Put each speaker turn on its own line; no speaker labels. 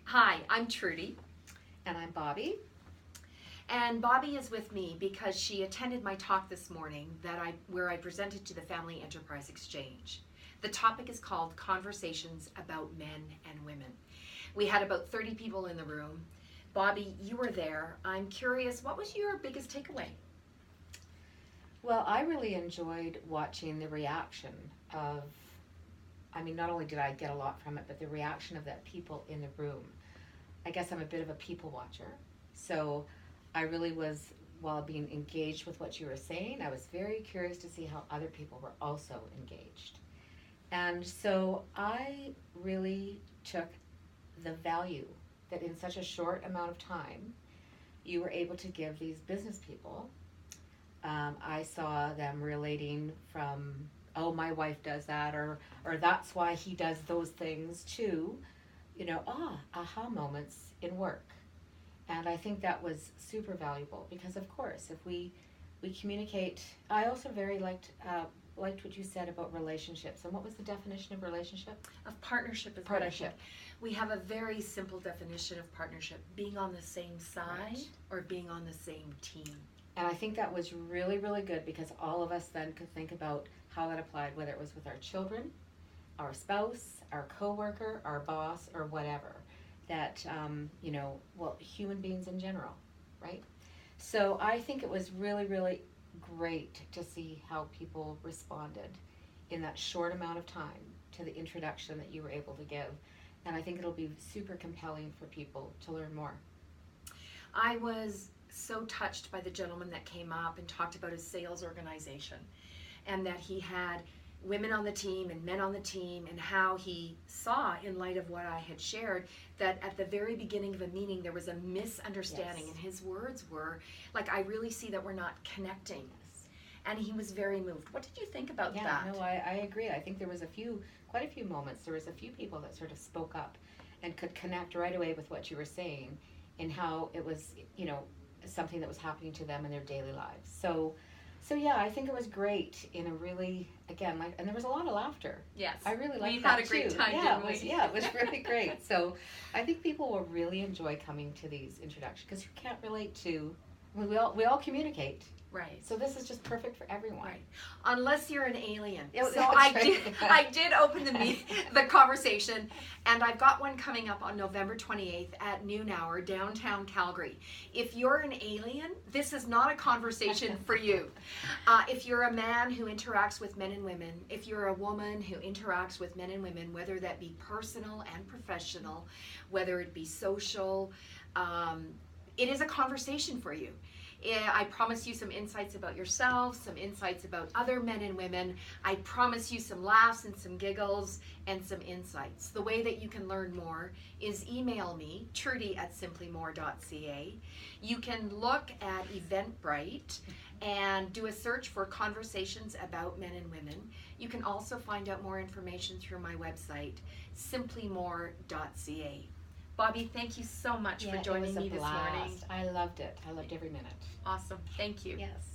Hi, I'm Trudy,
And I'm Bobby.
and Bobby is with me because she attended my talk this morning where I presented to the Family Enterprise Exchange. The topic is called Conversations About Men and Women. We had about 30 people in the room. Bobby, you were there. I'm curious, what was your biggest takeaway?
Well, I really enjoyed watching the reaction of, not only did I get a lot from it, but the reaction of the people in the room. I guess I'm a bit of a people watcher. So I really was, while being engaged with what you were saying, I was very curious to see how other people were also engaged. And so I really took the value that in such a short amount of time you were able to give these business people. I saw them relating from, oh, my wife does that, or that's why he does those things too, aha moments in work. And I think that was super valuable because, of course, if we communicate. I also very liked what you said about relationships. And what was the definition of relationship?
Of partnership is
Partnership.
what I think. We have a very simple definition of partnership: being on the same side
Right.
or being on the same team.
And I think that was really, really good because all of us then could think about how that applied, whether it was with our children, our spouse, our coworker, our boss, or whatever. That, human beings in general, right? So I think it was really, really great to see how people responded in that short amount of time to the introduction that you were able to give. And I think it'll be super compelling for people to learn more.
I was so touched by the gentleman that came up and talked about his sales organization, and that he had women on the team and men on the team, and how he saw, in light of what I had shared, that at the very beginning of a meeting there was a misunderstanding.
Yes.
And his words were like, I really see that we're not connecting.
Yes.
And he was very moved. What did you think about
Yeah,
that?
no, I agree. I think there was quite a few moments. There was a few people that sort of spoke up and could connect right away with what you were saying and how it was, something that was happening to them in their daily lives. So yeah, I think it was great in a really, again, and there was a lot of laughter.
Yes.
I really liked
We
that
had a great
too.
time,
Yeah,
didn't we?
it was really great. So I think people will really enjoy coming to these introductions because you can't relate to, we all communicate.
Right.
So this is just perfect for everyone.
Right. Unless you're an alien.
Yeah,
So
that's
I
right.
did open the conversation, and I've got one coming up on November 28th at noon hour, downtown Calgary. If you're an alien, this is not a conversation for you. If you're a man who interacts with men and women, if you're a woman who interacts with men and women, whether that be personal and professional, whether it be social, it is a conversation for you. I promise you some insights about yourself, some insights about other men and women. I promise you some laughs and some giggles and some insights. The way that you can learn more is email me, trudy@simplymore.ca. You can look at Eventbrite and do a search for conversations about men and women. You can also find out more information through my website, simplymore.ca. Bobby, thank you so much for joining me this morning.
I loved it. I loved every minute.
Awesome. Thank you.
Yes.